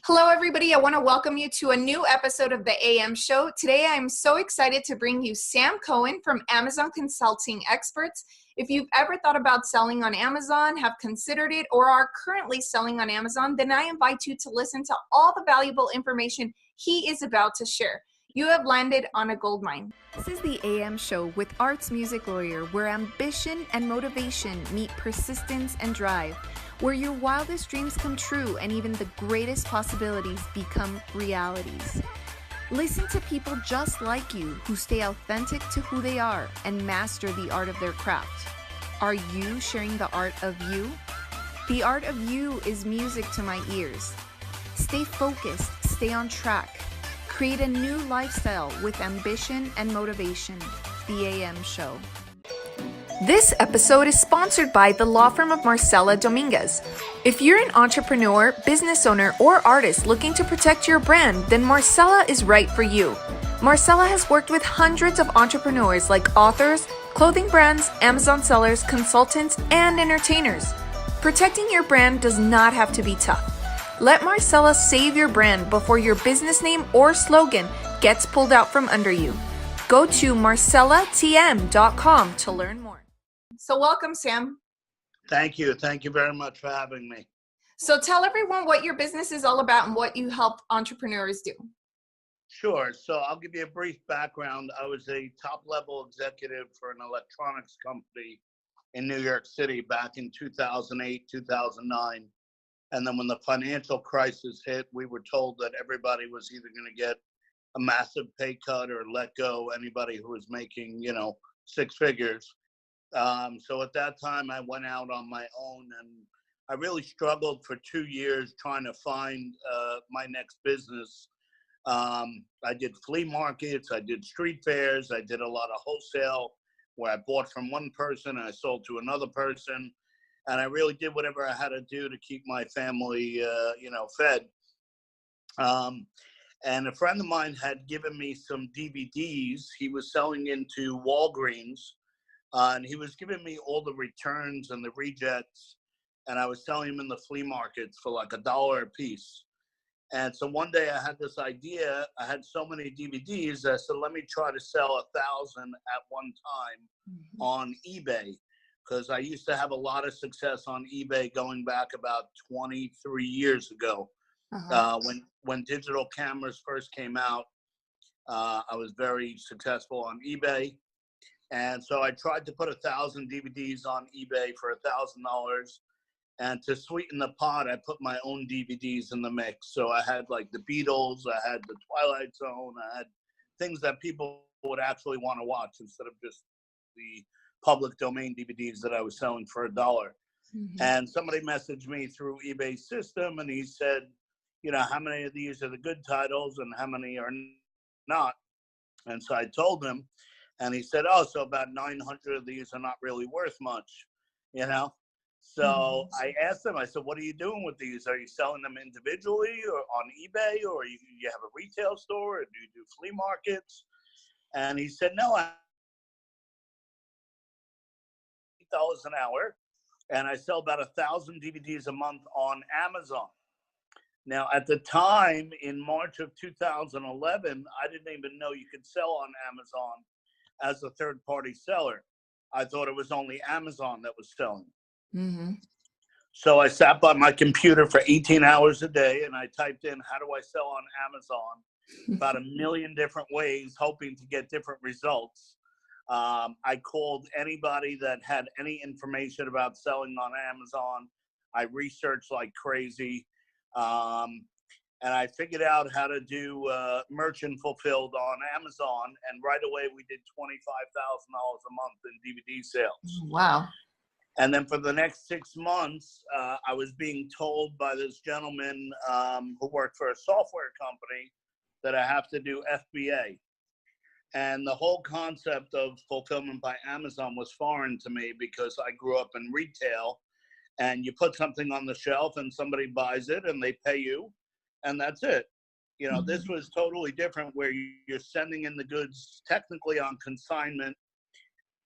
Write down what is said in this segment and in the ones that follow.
Hello, everybody. I want to welcome you to a new episode of the AM Show. Today, I'm so excited to bring you Sam Cohen from Amazon Consulting Experts. If you've ever thought about selling on Amazon, have considered it, or are currently selling on Amazon, then I invite you to listen to all the valuable information he is about to share. You have landed on a gold mine. This is the AM Show with Arts Music Lawyer, where ambition and motivation meet persistence and drive, where your wildest dreams come true and even the greatest possibilities become realities. Listen to people just like you who stay authentic to who they are and master the art of their craft. Are you sharing the art of you? The art of you is music to my ears. Stay focused, stay on track. Create a new lifestyle with ambition and motivation. The AM Show. This episode is sponsored by the law firm of Marcella Dominguez. If you're an entrepreneur, business owner, or artist looking to protect your brand, then Marcella is right for you. Marcella has worked with hundreds of entrepreneurs like authors, clothing brands, Amazon sellers, consultants, and entertainers. Protecting your brand does not have to be tough. Let Marcella save your brand before your business name or slogan gets pulled out from under you. Go to marcellatm.com to learn more. So welcome, Sam. Thank you. Thank you very much for having me. So tell everyone what your business is all about and what you help entrepreneurs do. Sure. So I'll give you a brief background. I was a top-level executive for an electronics company in New York City back in 2008, 2009. And then when the financial crisis hit, we were told that everybody was either going to get a massive pay cut or let go anybody who was making, six figures. So at that time, I went out on my own, and I really struggled for 2 years trying to find my next business. I did flea markets, I did street fairs, I did a lot of wholesale where I bought from one person and I sold to another person. And I really did whatever I had to do to keep my family, fed. And a friend of mine had given me some DVDs. He was selling into Walgreens, and he was giving me all the returns and the rejects. And I was selling them in the flea markets for like $1 a piece. And so one day I had this idea. I had so many DVDs. I said, let me try to sell 1,000 at one time on eBay. Because I used to have a lot of success on eBay going back about 23 years ago. When digital cameras first came out, I was very successful on eBay. And so I tried to put 1,000 DVDs on eBay for $1,000. And to sweeten the pot, I put my own DVDs in the mix. So I had like the Beatles, I had the Twilight Zone, I had things that people would actually want to watch instead of just the public domain DVDs that I was selling for $1. And somebody messaged me through eBay's system, and he said, how many of these are the good titles and how many are not? And so I told him, and he said, so about 900 of these are not really worth much, So I asked him, I said, what are you doing with these? Are you selling them individually or on eBay, or you have a retail store, or do you do flea markets? And he said, no, $8 an hour, and I sell about 1,000 DVDs a month on Amazon. Now, at the time, in March of 2011, I didn't even know you could sell on Amazon as a third-party seller. I thought it was only Amazon that was selling. So I sat by my computer for 18 hours a day, and I typed in, how do I sell on Amazon? About 1 million different ways, hoping to get different results. I called anybody that had any information about selling on Amazon. I researched like crazy. And I figured out how to do merchant fulfilled on Amazon. And right away, we did $25,000 a month in DVD sales. Wow. And then for the next 6 months, I was being told by this gentleman who worked for a software company that I have to do FBA. And the whole concept of fulfillment by Amazon was foreign to me because I grew up in retail, and you put something on the shelf and somebody buys it and they pay you, and that's it. This was totally different, where you're sending in the goods technically on consignment.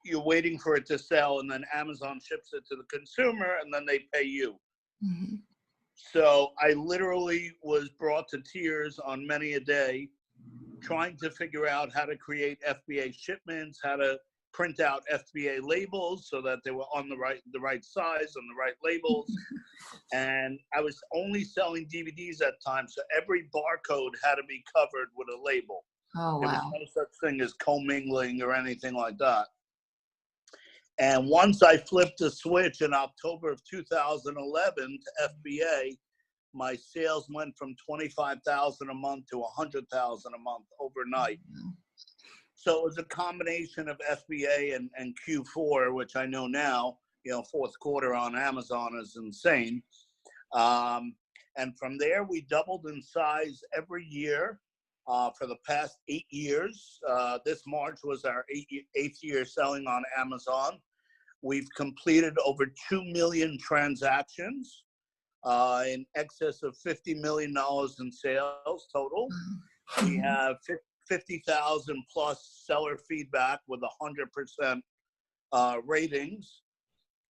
You're waiting for it to sell, and then Amazon ships it to the consumer, and then they pay you. So I literally was brought to tears on many a day trying to figure out how to create FBA shipments, how to print out FBA labels so that they were on the right size and the right labels. And I was only selling DVDs at times, so every barcode had to be covered with a label. Oh, There was wow. no such thing as commingling or anything like that. And once I flipped the switch in October of 2011 to FBA, my sales went from 25,000 a month to 100,000 a month overnight. So it was a combination of FBA and Q4, which I know now, you know, fourth quarter on Amazon is insane. And from there, we doubled in size every year for the past 8 years. This March was our eighth year selling on Amazon. We've completed over 2 million transactions, in excess of $50 million in sales total. We have 50,000 plus seller feedback with 100% ratings.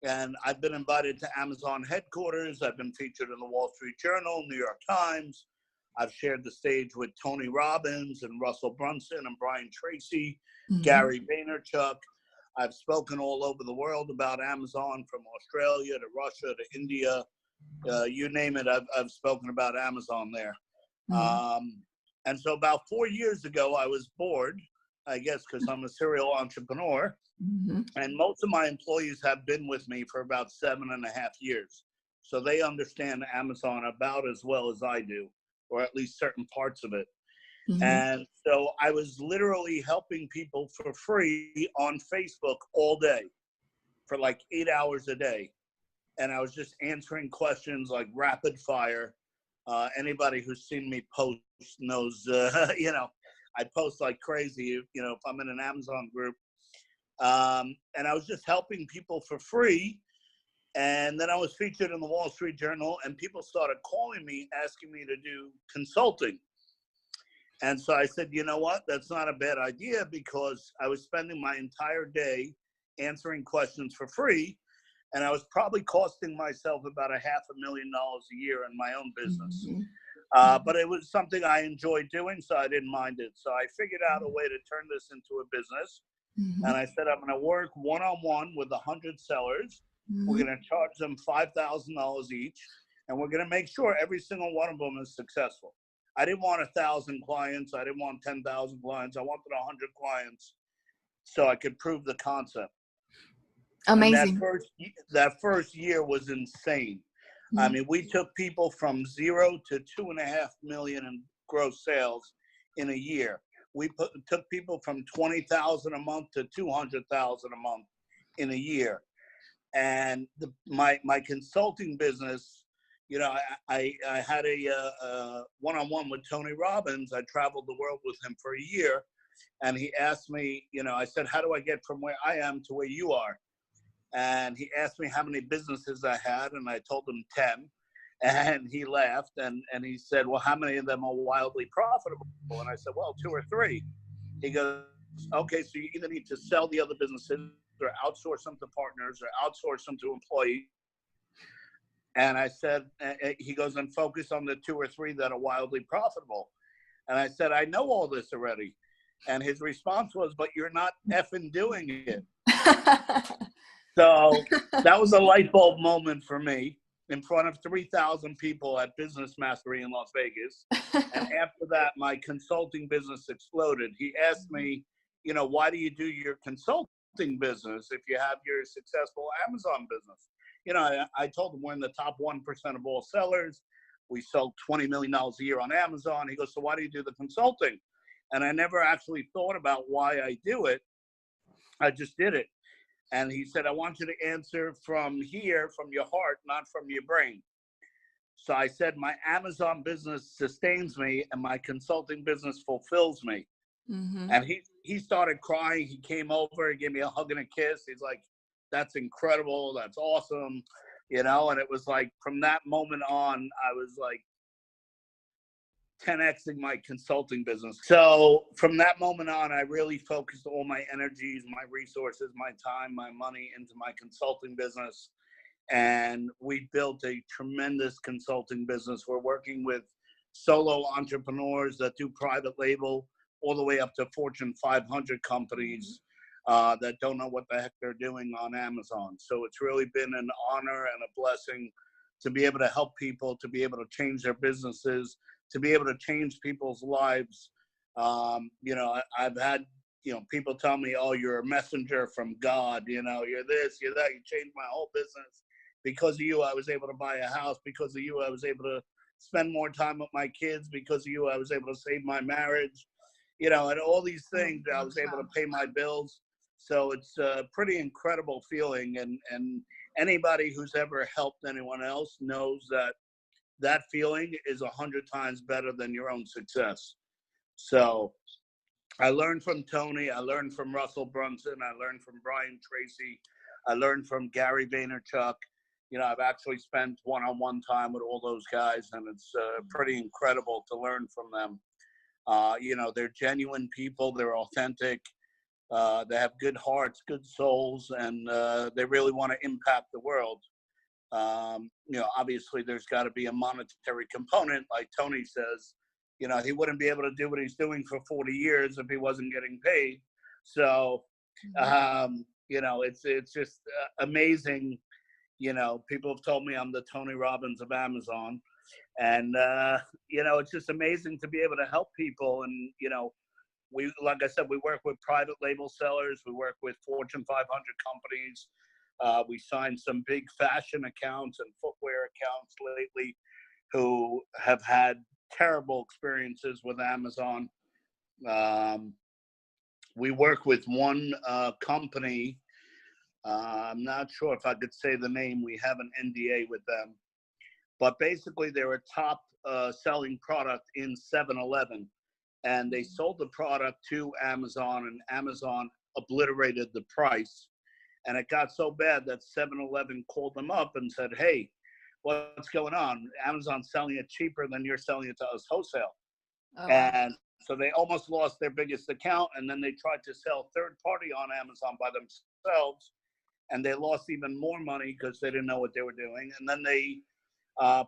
And I've been invited to Amazon headquarters. I've been featured in the Wall Street Journal, New York Times. I've shared the stage with Tony Robbins and Russell Brunson and Brian Tracy, Gary Vaynerchuk. I've spoken all over the world about Amazon, from Australia to Russia to India. You name it, I've spoken about Amazon there. And so about 4 years ago, I was bored, I guess, because I'm a serial entrepreneur. And most of my employees have been with me for about 7.5 years. So they understand Amazon about as well as I do, or at least certain parts of it. And so I was literally helping people for free on Facebook all day for like 8 hours a day. And I was just answering questions like rapid fire. Anybody who's seen me post knows, you know, I post like crazy, you know, if I'm in an Amazon group. And I was just helping people for free. And then I was featured in the Wall Street Journal, and people started calling me, asking me to do consulting. And so I said, you know what, that's not a bad idea, because I was spending my entire day answering questions for free. And I was probably costing myself about $500,000 a year in my own business. But it was something I enjoyed doing, so I didn't mind it. So I figured out a way to turn this into a business. And I said, I'm going to work one-on-one with 100 sellers. We're going to charge them $5,000 each. And we're going to make sure every single one of them is successful. I didn't want 1,000 clients. I didn't want 10,000 clients. I wanted 100 clients so I could prove the concept. Amazing. And that first year was insane. I mean, we took people from 0 to 2.5 million in gross sales in a year. We took people from 20,000 a month to 200,000 a month in a year. And my consulting business, you know, I had a one-on-one with Tony Robbins. I traveled the world with him for a year. And he asked me, you know, I said, how do I get from where I am to where you are? And he asked me how many businesses I had, and I told him 10. And he laughed, and he said, well, how many of them are wildly profitable? And I said, well, 2 or 3. He goes, okay, so you either need to sell the other businesses or outsource them to partners or outsource them to employees. And I said, he goes, and focus on the 2 or 3 that are wildly profitable. And I said, I know all this already. And his response was, but you're not effing doing it. So that was a light bulb moment for me in front of 3,000 people at Business Mastery in Las Vegas. And after that, my consulting business exploded. He asked me, you know, why do you do your consulting business if you have your successful Amazon business? You know, I told him we're in the top 1% of all sellers. We sell $20 million a year on Amazon. He goes, so why do you do the consulting? And I never actually thought about why I do it. I just did it. And he said, I want you to answer from here, from your heart, not from your brain. So I said, my Amazon business sustains me and my consulting business fulfills me. And he started crying. He came over, he gave me a hug and a kiss. He's like, that's incredible. That's awesome. You know, and it was like, from that moment on, I was like 10xing my consulting business. So from that moment on, I really focused all my energies, my resources, my time, my money into my consulting business. And we built a tremendous consulting business. We're working with solo entrepreneurs that do private label all the way up to Fortune 500 companies that don't know what the heck they're doing on Amazon. So it's really been an honor and a blessing to be able to help people, to be able to change their businesses, to be able to change people's lives. You know, I've had, you know, people tell me, oh, you're a messenger from God, you know, you're this, you're that, you changed my whole business. Because of you, I was able to buy a house. Because of you, I was able to spend more time with my kids. Because of you, I was able to save my marriage, you know, and all these things. I was able to pay my bills. So it's a pretty incredible feeling. And anybody who's ever helped anyone else knows that that feeling is 100 times better than your own success. So I learned from Tony. I learned from Russell Brunson. I learned from Brian Tracy. I learned from Gary Vaynerchuk. You know, I've actually spent one-on-one time with all those guys, and it's pretty incredible to learn from them. You know, they're genuine people. They're authentic. They have good hearts, good souls, and they really want to impact the world. You know, obviously, there's got to be a monetary component, like Tony says. You know, he wouldn't be able to do what he's doing for 40 years if he wasn't getting paid. So, you know, it's just amazing. You know, people have told me I'm the Tony Robbins of Amazon. And, you know, it's just amazing to be able to help people. And, you know, we, like I said, we work with private label sellers. We work with Fortune 500 companies. We signed some big fashion accounts and footwear accounts lately who have had terrible experiences with Amazon. We work with one company. I'm not sure if I could say the name. We have an NDA with them. But basically, they're a top selling product in 7-Eleven. And they sold the product to Amazon, and Amazon obliterated the price. And it got so bad that 7-Eleven called them up and said, hey, what's going on? Amazon's selling it cheaper than you're selling it to us wholesale. And so they almost lost their biggest account. And then they tried to sell third party on Amazon by themselves. And they lost even more money because they didn't know what they were doing. And then they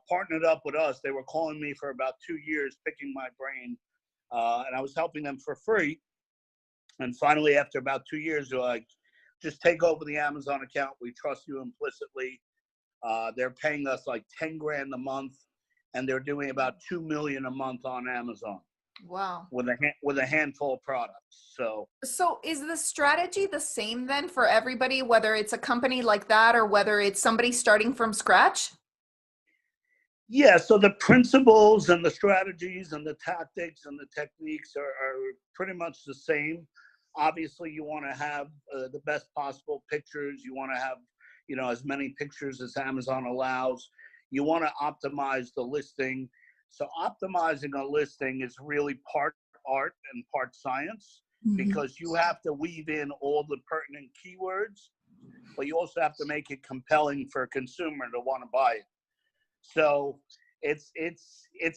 partnered up with us. They were calling me for about 2 years, picking my brain. And I was helping them for free. And finally, after about 2 years, they're like, just take over the Amazon account. We trust you implicitly. They're paying us like 10 grand a month, and they're doing about 2 million a month on Amazon. Wow. With a handful of products. So is the strategy the same then for everybody, whether it's a company like that or whether it's somebody starting from scratch? Yeah, so the principles and the strategies and the tactics and the techniques are pretty much the same. Obviously, you want to have the best possible pictures. You want to have, you know, as many pictures as Amazon allows. You want to optimize the listing. So optimizing a listing is really part art and part science, because you have to weave in all the pertinent keywords, but you also have to make it compelling for a consumer to want to buy it. So it's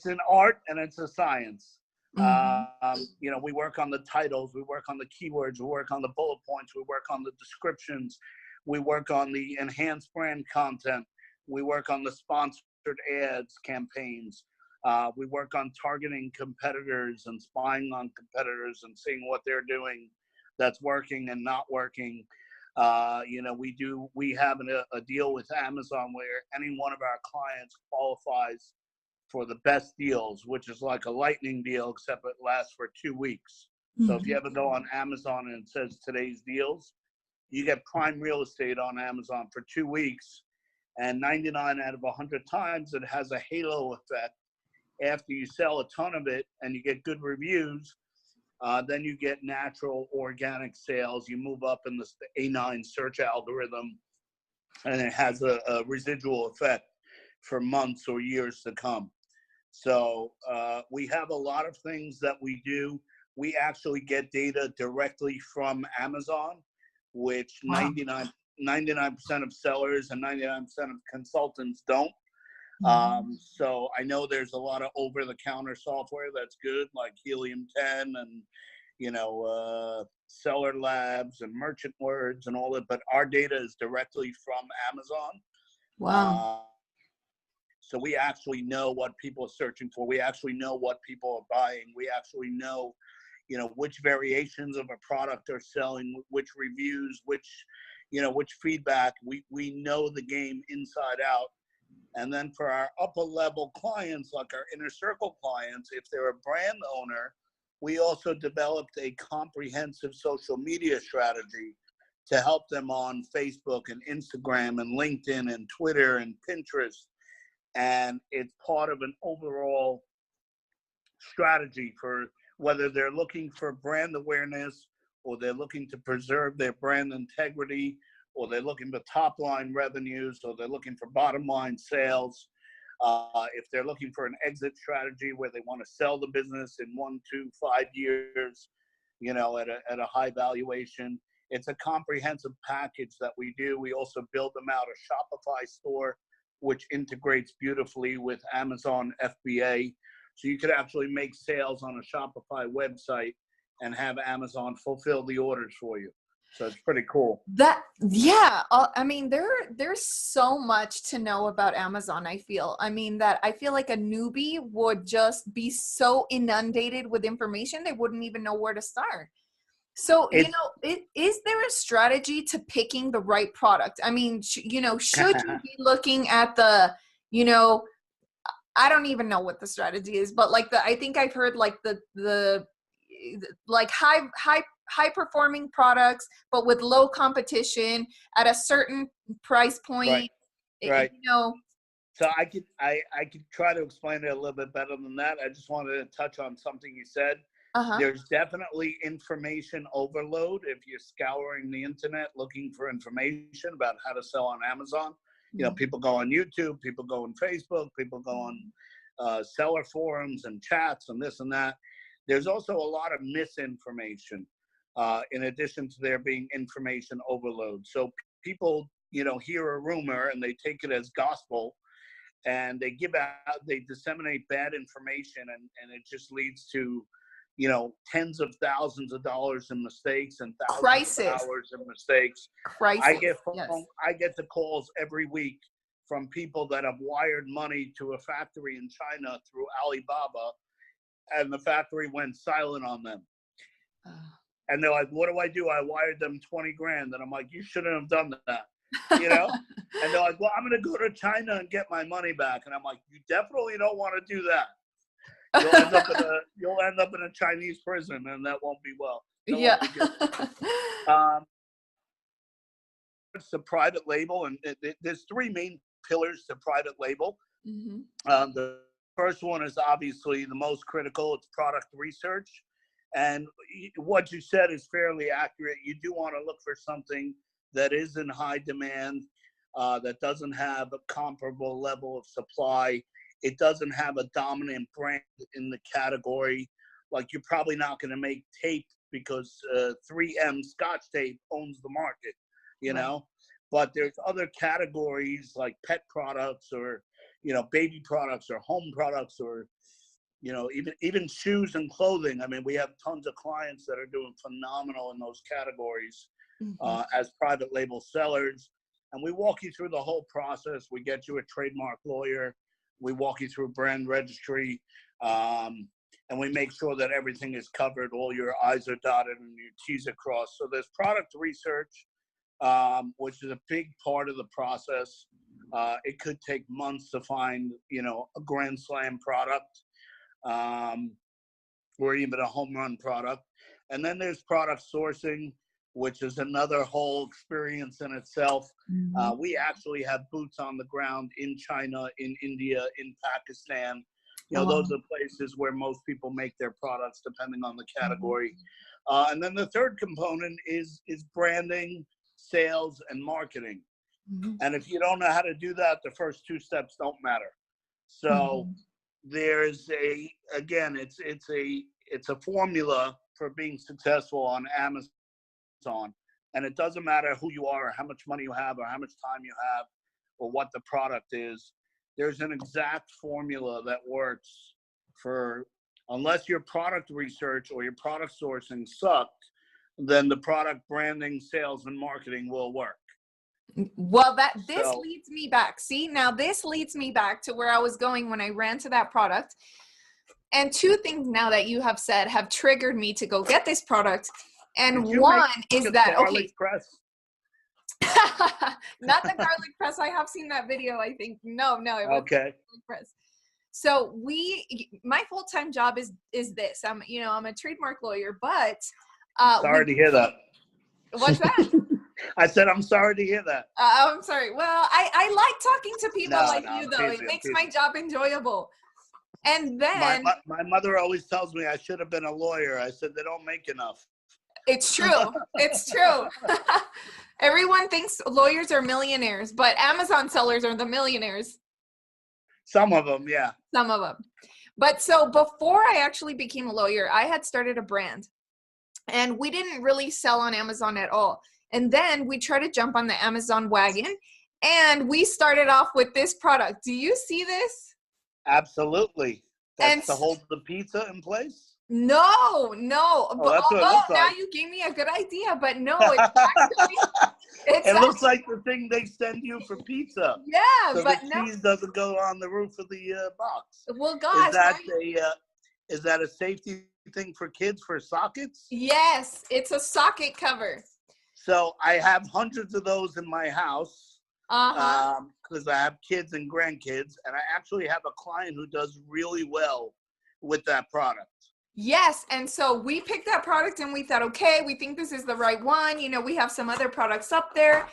an art and it's a science. You know, we work on the titles, we work on the keywords, we work on the bullet points, we work on the descriptions, we work on the enhanced brand content, we work on the sponsored ads campaigns. We work on targeting competitors and spying on competitors and seeing what they're doing that's working and not working. You know, we have a deal with Amazon where any one of our clients qualifies for the best deals, which is like a lightning deal, except it lasts for 2 weeks. So if you ever go on Amazon and it says today's deals, you get prime real estate on Amazon for 2 weeks. And 99 out of 100 times, it has a halo effect. After you sell a ton of it and you get good reviews, then you get natural organic sales. You move up in the A9 search algorithm, and it has a residual effect for months or years to come. So we have a lot of things that we do. We actually get data directly from Amazon, which 99% of sellers and 99% of consultants don't. So I know there's a lot of over-the-counter software that's good, like Helium 10 and, you know, Seller Labs and Merchant Words and all that, but our data is directly from Amazon. Wow. So we actually know what people are searching for. We actually know what people are buying. We actually know, which variations of a product are selling, which reviews, which feedback. We know the game inside out. And then for our upper level clients, like our inner circle clients, if they're a brand owner, we also developed a comprehensive social media strategy to help them on Facebook and Instagram and LinkedIn and Twitter and Pinterest. And it's part of an overall strategy for whether they're looking for brand awareness, or they're looking to preserve their brand integrity, or they're looking for top line revenues, or they're looking for bottom line sales. If they're looking for an exit strategy where they want to sell the business in 1 to 5 years, at a high valuation, it's a comprehensive package that we do. We also build them out a Shopify store, which integrates beautifully with Amazon FBA. So you could actually make sales on a Shopify website and have Amazon fulfill the orders for you. So it's pretty cool. I mean, there's so much to know about Amazon. I feel like a newbie would just be so inundated with information, they wouldn't even know where to start. So, is there a strategy to picking the right product? I mean, should you be looking at I don't even know what the strategy is, but I think I've heard the high performing products, but with low competition at a certain price point. Right. So I could try to explain it a little bit better than that. I just wanted to touch on something you said. There's definitely information overload if you're scouring the internet looking for information about how to sell on Amazon. People go on YouTube, people go on Facebook, people go on seller forums and chats and this and that. There's also a lot of misinformation in addition to there being information overload. So people, hear a rumor and they take it as gospel, and they disseminate bad information, and it just leads to, tens of thousands of dollars in mistakes and thousands of hours in mistakes. I get the calls every week from people that have wired money to a factory in China through Alibaba, and the factory went silent on them. And they're like, what do I do? I wired them 20 grand. And I'm like, you shouldn't have done that, And they're like, well, I'm going to go to China and get my money back. And I'm like, you definitely don't want to do that. You'll end up in a Chinese prison, and that won't be well. Yeah. It's the private label, and there's 3 main pillars to private label. The first one is obviously the most critical. It's product research. And what you said is fairly accurate. You do want to look for something that is in high demand, that doesn't have a comparable level of supply. It doesn't have a dominant brand in the category. Like, you're probably not going to make tape because 3M Scotch tape owns the market, But there's other categories like pet products, or, baby products, or home products, or, even shoes and clothing. I mean, we have tons of clients that are doing phenomenal in those categories as private label sellers. And we walk you through the whole process. We get you a trademark lawyer. We walk you through brand registry, and we make sure that everything is covered. All your I's are dotted and your T's are crossed. So there's product research, which is a big part of the process. It could take months to find, a grand slam product, or even a home run product. And then there's product sourcing, which is another whole experience in itself. We actually have boots on the ground in China, in India, in Pakistan. Those are places where most people make their products, depending on the category. And then the third component is branding, sales, and marketing. And if you don't know how to do that, the first 2 steps don't matter. So there's it's a formula for being successful on Amazon. And it doesn't matter who you are, or how much money you have, or how much time you have, or what the product is. There's an exact formula that works unless your product research or your product sourcing sucked, then the product branding, sales, and marketing will work. Well, this So leads me back. See, now this leads me back to where I was going when I ran to that product. And two things now that you have said have triggered me to go get this product. And did you one make is a that, garlic okay, press? not the garlic press. I have seen that video, I think. No, it wasn't Okay. garlic press. So my full-time job is this. I'm a trademark lawyer, but Sorry to hear that. What's that? I said, I'm sorry to hear that. I'm sorry. Well, I like talking to people like you, though. It makes my job enjoyable. And then my mother always tells me I should have been a lawyer. I said, they don't make enough. It's true. It's true. Everyone thinks lawyers are millionaires, but Amazon sellers are the millionaires. Some of them, yeah. Some of them. But so before I actually became a lawyer, I had started a brand. And we didn't really sell on Amazon at all. And then we tried to jump on the Amazon wagon. And we started off with this product. Do you see this? Absolutely. That's to hold the pizza in place? No. Oh, But that's what it looks now like. you gave me a good idea. But no, it's actually... It looks like the thing they send you for pizza. Yeah, so but the cheese doesn't go on the roof of the box. Well, gosh. Is that a safety thing for kids for sockets? Yes, it's a socket cover. So I have hundreds of those in my house because I have kids and grandkids, and I actually have a client who does really well with that product. Yes, and so we picked that product and we thought, okay, we think this is the right one. We have some other products up there.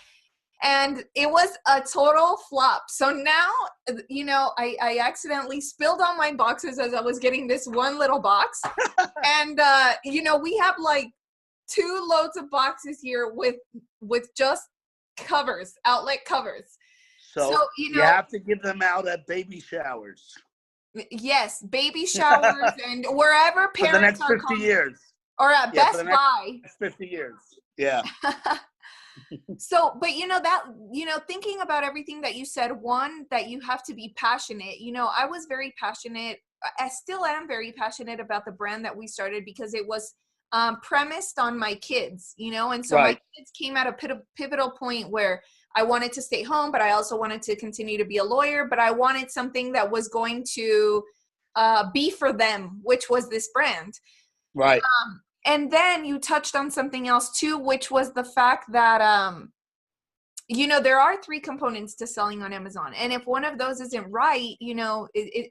And it was a total flop. So now, I accidentally spilled all my boxes as I was getting this one little box. And, we have like 2 loads of boxes here with just covers, outlet covers. So you have to give them out at baby showers. Yes, baby showers and wherever parents for the next 50 years. Or at Best Buy. 50 years. Yeah. So, but thinking about everything that you said, one, that you have to be passionate. I was very passionate. I still am very passionate about the brand that we started because it was premised on my kids, and so my kids came at a pivotal point where I wanted to stay home, but I also wanted to continue to be a lawyer, but I wanted something that was going to be for them, which was this brand. Right. And then you touched on something else too, which was the fact that, there are 3 components to selling on Amazon. And if one of those isn't right,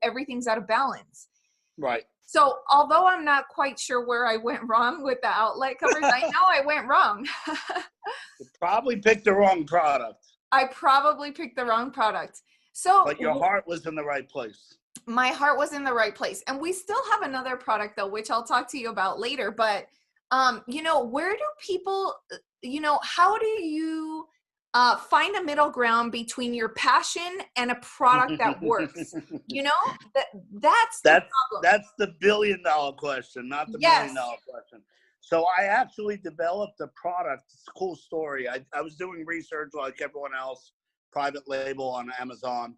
everything's out of balance. Right. So although I'm not quite sure where I went wrong with the outlet covers, I know I went wrong. You probably picked the wrong product. I probably picked the wrong product. But your heart was in the right place. My heart was in the right place. And we still have another product though, which I'll talk to you about later. But, where do people, how do you find a middle ground between your passion and a product that works? That's the problem. That's the $1 billion question, not the $1 million question. So I actually developed a product. It's a cool story. I was doing research like everyone else, private label on Amazon,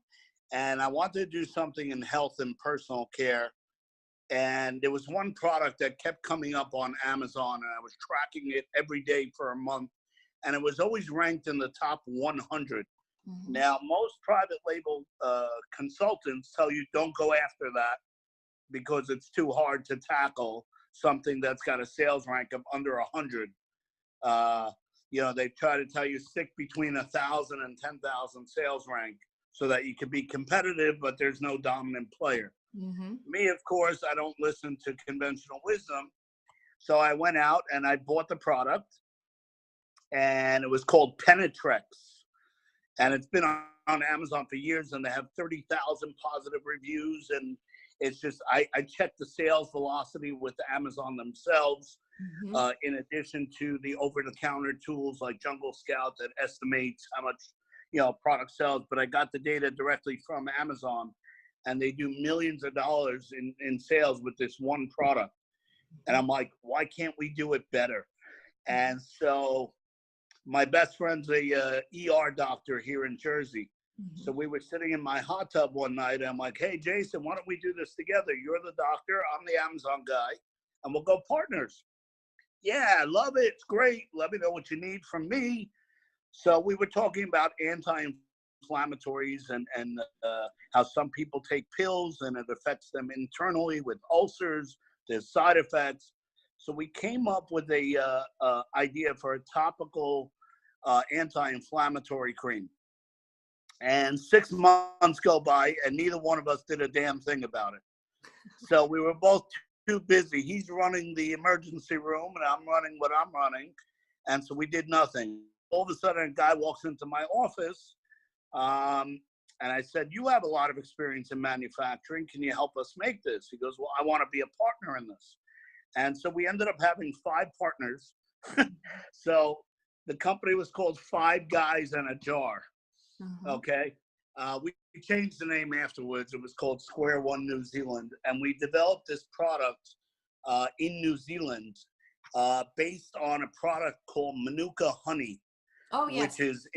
and I wanted to do something in health and personal care. And there was one product that kept coming up on Amazon, and I was tracking it every day for a month, and it was always ranked in the top 100. Mm-hmm. Now, most private label consultants tell you don't go after that because it's too hard to tackle something that's got a sales rank of under 100. They try to tell you stick between 1,000 and 10,000 sales rank so that you can be competitive, but there's no dominant player. Mm-hmm. Me, of course, I don't listen to conventional wisdom. So I went out and I bought the product, and it was called Penetrex. And it's been on Amazon for years, and they have 30,000 positive reviews. And it's just, I checked the sales velocity with Amazon themselves, mm-hmm. In addition to the over-the-counter tools like Jungle Scout that estimates how much, product sells. But I got the data directly from Amazon, and they do millions of dollars in sales with this one product. And I'm like, why can't we do it better? And so my best friend's a ER doctor here in Jersey. Mm-hmm. So we were sitting in my hot tub one night, and I'm like, hey, Jason, why don't we do this together? You're the doctor, I'm the Amazon guy, and we'll go partners. Yeah, I love it. It's great. Let me know what you need from me. So we were talking about anti-inflammatories and how some people take pills and it affects them internally with ulcers. There's side effects. So we came up with a idea for a topical anti-inflammatory cream. And 6 months go by and neither one of us did a damn thing about it. So we were both too busy. He's running the emergency room and I'm running what I'm running. And so we did nothing. All of a sudden, a guy walks into my office and I said, you have a lot of experience in manufacturing. Can you help us make this? He goes, well, I want to be a partner in this. And so we ended up having 5 partners. So the company was called 5 Guys and a Jar. Okay. We changed the name afterwards. It was called Square One New Zealand. And we developed this product in New Zealand based on a product called Manuka honey. Oh, yes. Which is,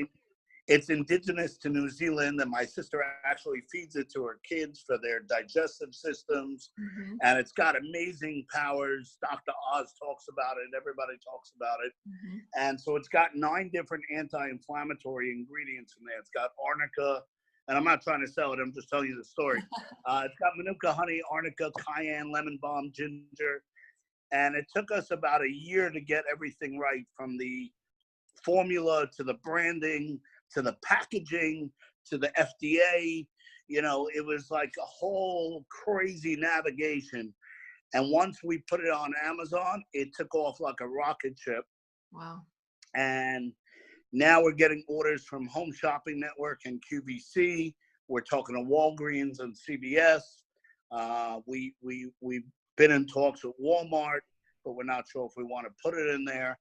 it's indigenous to New Zealand. And my sister actually feeds it to her kids for their digestive systems. And it's got amazing powers. Dr. Oz talks about it. Everybody talks about it. And so it's got 9 different anti-inflammatory ingredients in there. It's got arnica. And I'm not trying to sell it. I'm just telling you the story. It's got Manuka honey, arnica, cayenne, lemon balm, ginger. And it took us about a year to get everything right, from the formula to the branding to the packaging to the FDA. You know, it was like a whole crazy navigation. And once we put it on Amazon, it took off like a rocket ship. Wow. And now we're getting orders from Home Shopping Network and QVC. We're talking to Walgreens and CVS. We've been in talks with Walmart, but we're not sure if we want to put it in there.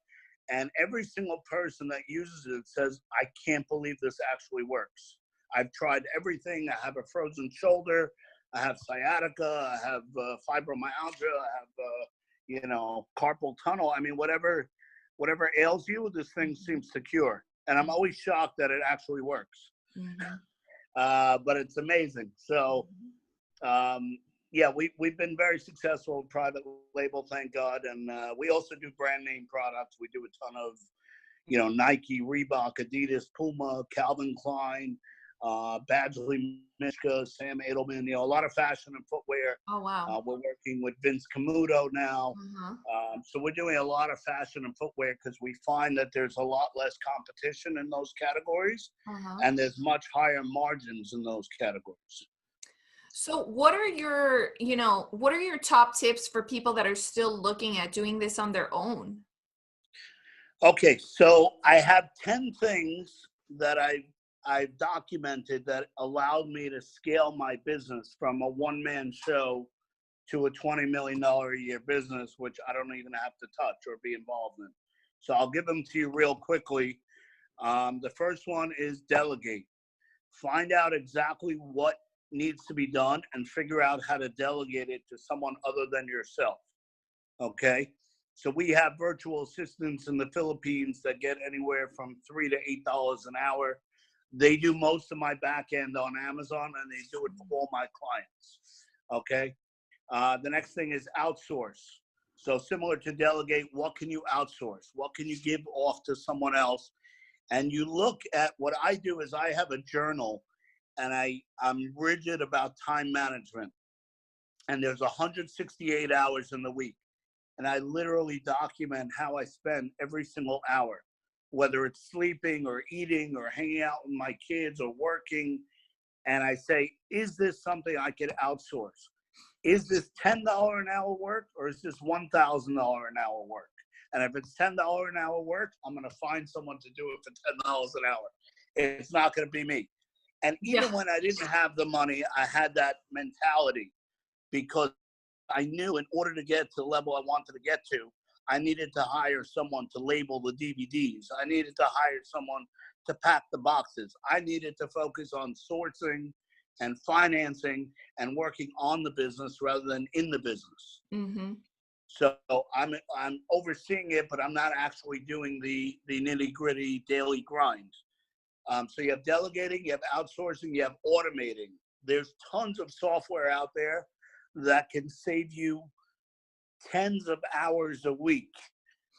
And every single person that uses it says, I can't believe this actually works. I've tried everything. I have a frozen shoulder. I have sciatica. I have fibromyalgia. I have, carpal tunnel. I mean, whatever ails you, this thing seems to cure. And I'm always shocked that it actually works. But it's amazing. So, yeah, we've been very successful with private label, thank God. And we also do brand name products. We do a ton of, Nike, Reebok, Adidas, Puma, Calvin Klein, Badgley, Mishka, Sam Edelman, a lot of fashion and footwear. Oh, wow. We're working with Vince Camuto now. So we're doing a lot of fashion and footwear because we find that there's a lot less competition in those categories and there's much higher margins in those categories. So what are your top tips for people that are still looking at doing this on their own? Okay, so I have 10 things that I've documented that allowed me to scale my business from a one-man show to a $20 million a year business, which I don't even have to touch or be involved in. So I'll give them to you real quickly. The first one is delegate. Find out exactly what needs to be done and figure out how to delegate it to someone other than yourself. Okay? So we have virtual assistants in the Philippines that get anywhere from $3 to $8 an hour. They do most of my back end on Amazon and they do it for all my clients. Okay? The next thing is outsource. So similar to delegate, what can you outsource? What can you give off to someone else? And you look at what I do is I have a journal and I'm rigid about time management. And there's 168 hours in the week. And I literally document how I spend every single hour, whether it's sleeping or eating or hanging out with my kids or working. And I say, is this something I could outsource? Is this $10 an hour work or is this $1,000 an hour work? And if it's $10 an hour work, I'm going to find someone to do it for $10 an hour. It's not going to be me. And even when I didn't have the money, I had that mentality because I knew in order to get to the level I wanted to get to, I needed to hire someone to label the DVDs. I needed to hire someone to pack the boxes. I needed to focus on sourcing and financing and working on the business rather than in the business. So I'm overseeing it, but I'm not actually doing the nitty-gritty daily grind. So you have delegating, you have outsourcing, you have automating. There's tons of software out there that can save you tens of hours a week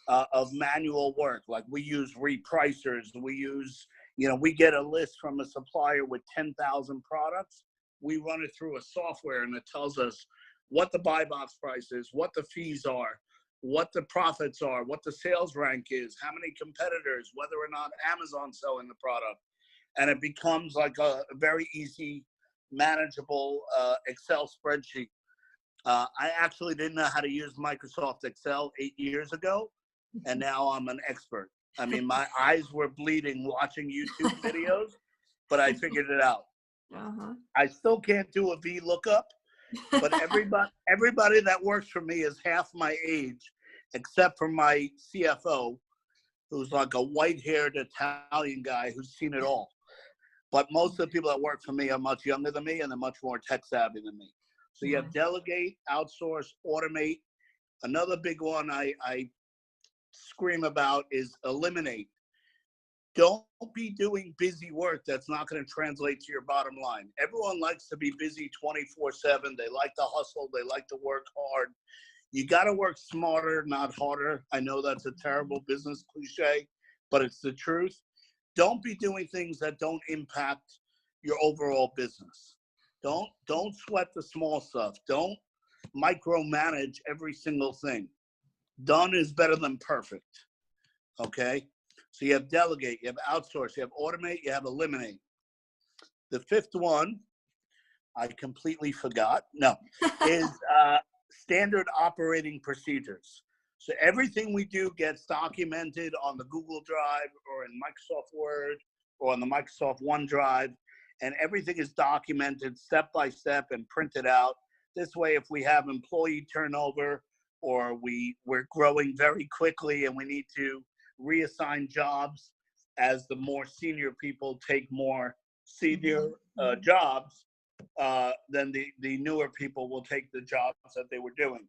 of manual work. Like we use repricers. We use, we get a list from a supplier with 10,000 products. We run it through a software and it tells us what the buy box price is, what the fees are, what the profits are, what the sales rank is, how many competitors, whether or not Amazon's selling the product. And it becomes like a very easy, manageable Excel spreadsheet. I actually didn't know how to use Microsoft Excel 8 years ago, and now I'm an expert. I mean, my eyes were bleeding watching YouTube videos, but I figured it out. I still can't do a VLOOKUP, but everybody that works for me is half my age, except for my CFO, who's like a white-haired Italian guy who's seen it all. But most of the people that work for me are much younger than me, and they're much more tech-savvy than me. So you have delegate, outsource, automate. Another big one I scream about is eliminate. Don't be doing busy work that's not going to translate to your bottom line. Everyone likes to be busy 24/7. They like to hustle. They like to work hard. You got to work smarter, not harder. I know that's a terrible business cliche, but it's the truth. Don't be doing things that don't impact your overall business. Don't sweat the small stuff. Don't micromanage every single thing. Done is better than perfect. Okay? So you have delegate, you have outsource, you have automate, you have eliminate. The fifth one, I completely forgot. No, is standard operating procedures. So everything we do gets documented on the Google Drive or in Microsoft Word or on the Microsoft OneDrive, and everything is documented step by step and printed out. This way, if we have employee turnover or we're growing very quickly and we need to reassign jobs as the more senior people take more senior jobs, then the newer people will take the jobs that they were doing.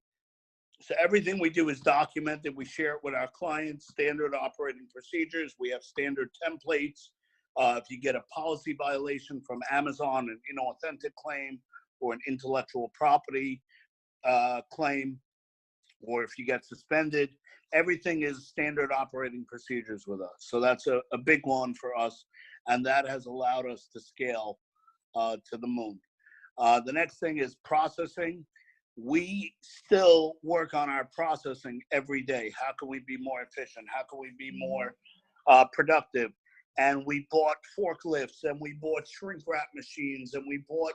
So everything we do is documented. We share it with our clients, standard operating procedures. We have standard templates. If you get a policy violation from Amazon, an inauthentic claim or an intellectual property claim, or if you get suspended, everything is standard operating procedures with us. So that's a big one for us, and that has allowed us to scale to the moon. The next thing is processing. We still work on our processing every day. How can we be more efficient? How can we be more productive? And we bought forklifts, and we bought shrink wrap machines, and we bought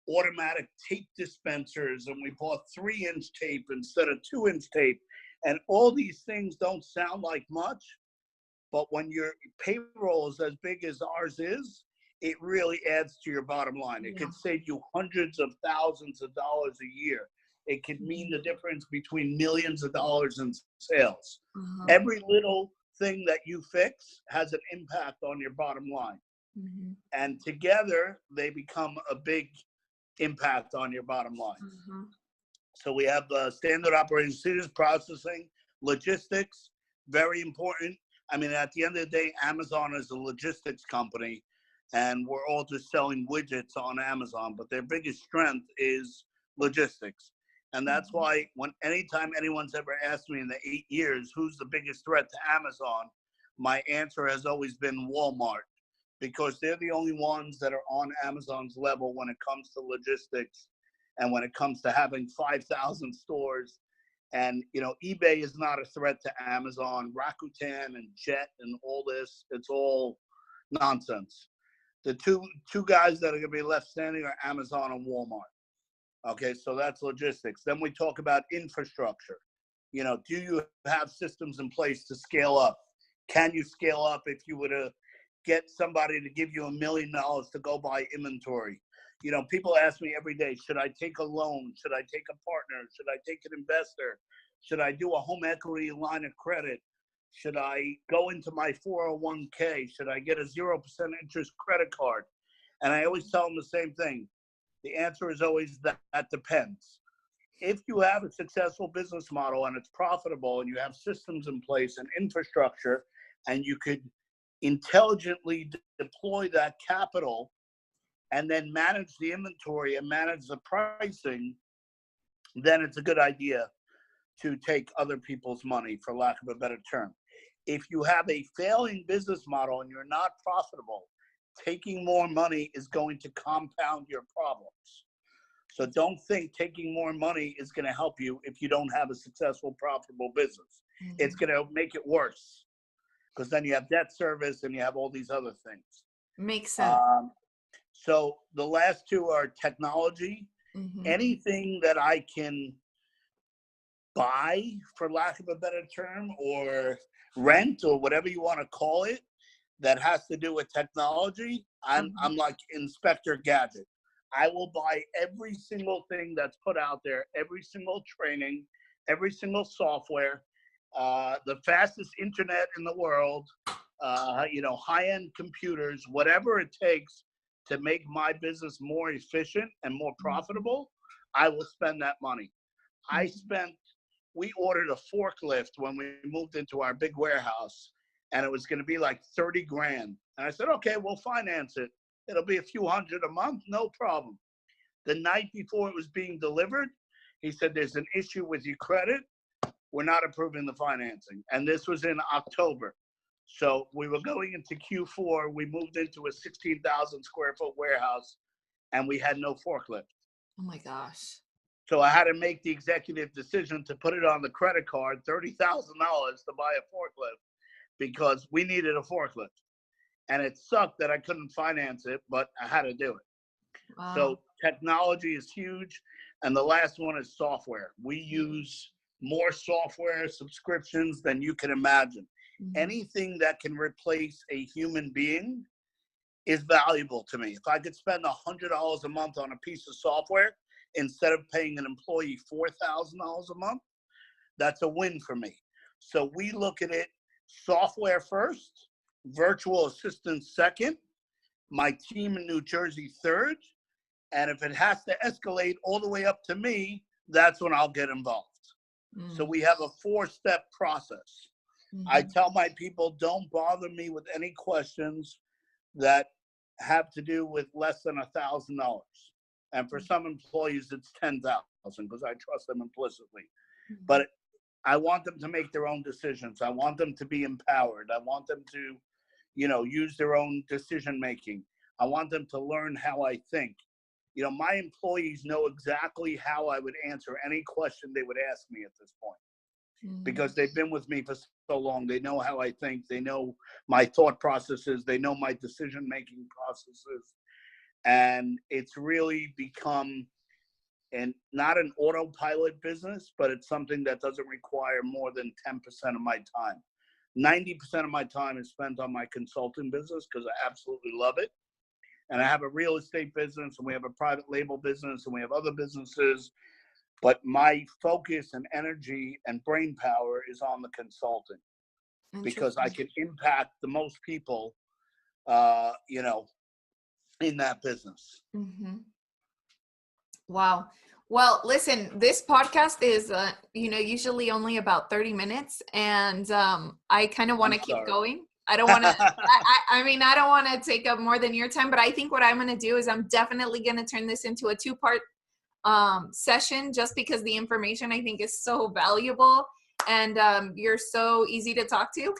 automatic tape dispensers, and we bought 3-inch tape instead of 2-inch tape. And all these things don't sound like much, but when your payroll is as big as ours is, it really adds to your bottom line. It could save you hundreds of thousands of dollars a year. It could mean the difference between millions of dollars in sales. Every little thing that you fix has an impact on your bottom line. And together, they become a big impact on your bottom line. So we have standard operating procedures, processing, logistics, very important. I mean, at the end of the day, Amazon is a logistics company, and we're all just selling widgets on Amazon, but their biggest strength is logistics. And that's why anytime anyone's ever asked me in the 8 years, who's the biggest threat to Amazon, my answer has always been Walmart, because they're the only ones that are on Amazon's level when it comes to logistics and when it comes to having 5,000 stores. And, eBay is not a threat to Amazon. Rakuten and Jet and all this, it's all nonsense. The two guys that are going to be left standing are Amazon and Walmart. Okay, so that's logistics. Then we talk about infrastructure. Do you have systems in place to scale up? Can you scale up if you were to get somebody to give you $1 million to go buy inventory? People ask me every day, should I take a loan? Should I take a partner? Should I take an investor? Should I do a home equity line of credit? Should I go into my 401k? Should I get a 0% interest credit card? And I always tell them the same thing. The answer is always that depends. If you have a successful business model and it's profitable and you have systems in place and infrastructure, and you could intelligently deploy that capital and then manage the inventory and manage the pricing, then it's a good idea to take other people's money, for lack of a better term. If you have a failing business model and you're not profitable, taking more money is going to compound your problems. So don't think taking more money is going to help you if you don't have a successful, profitable business. Mm-hmm. It's going to make it worse, because then you have debt service and you have all these other things. Makes sense. So the last two are technology. Mm-hmm. Anything that I can buy, for lack of a better term, or rent, or whatever you want to call it, that has to do with technology, I'm like Inspector Gadget. I will buy every single thing that's put out there, every single training, every single software, the fastest internet in the world, high-end computers, whatever it takes to make my business more efficient and more profitable, I will spend that money. We ordered a forklift when we moved into our big warehouse, and it was going to be like $30,000. And I said, okay, we'll finance it. It'll be a few hundred a month, no problem. The night before it was being delivered, he said, there's an issue with your credit. We're not approving the financing. And this was in October. So we were going into Q4. We moved into a 16,000 square foot warehouse, and we had no forklift. Oh my gosh. So I had to make the executive decision to put it on the credit card, $30,000 to buy a forklift, because we needed a forklift. And it sucked that I couldn't finance it, but I had to do it. Wow. So technology is huge. And the last one is software. We use more software subscriptions than you can imagine. Mm-hmm. Anything that can replace a human being is valuable to me. If I could spend $100 a month on a piece of software instead of paying an employee $4,000 a month, that's a win for me. So we look at it software first, virtual assistants second, my team in New Jersey third, and if it has to escalate all the way up to me, that's when I'll get involved. Mm-hmm. So we have a 4-step process. Mm-hmm. I tell my people, don't bother me with any questions that have to do with less than $1,000. And for some employees, it's $10,000 because I trust them implicitly. Mm-hmm. But I want them to make their own decisions. I want them to be empowered. I want them to, use their own decision making. I want them to learn how I think. My employees know exactly how I would answer any question they would ask me at this point, because they've been with me for so long. They know how I think. They know my thought processes. They know my decision making processes. And it's really become not an autopilot business, but it's something that doesn't require more than 10% of my time. 90% of my time is spent on my consulting business because I absolutely love it. And I have a real estate business, and we have a private label business, and we have other businesses. But my focus and energy and brain power is on the consulting, because I can impact the most people, in that business. Mm-hmm. Wow. Well, listen, this podcast is, usually only about 30 minutes, and I kind of want to keep going. I don't want to, I don't want to take up more than your time, but I think what I'm going to do is I'm definitely going to turn this into a 2-part session, just because the information I think is so valuable, and you're so easy to talk to.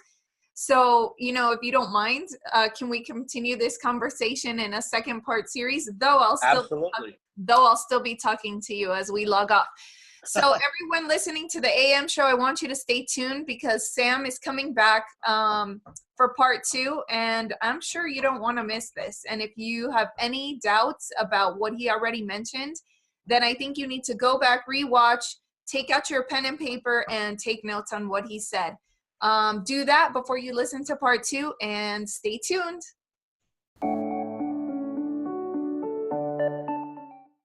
So, if you don't mind, can we continue this conversation in a 2nd-part series? Though I'll still be talking to you as we log off. So everyone listening to the AM show, I want you to stay tuned, because Sam is coming back for part 2, and I'm sure you don't want to miss this. And if you have any doubts about what he already mentioned, then I think you need to go back, rewatch, take out your pen and paper, and take notes on what he said. Do that before you listen to part 2, and stay tuned.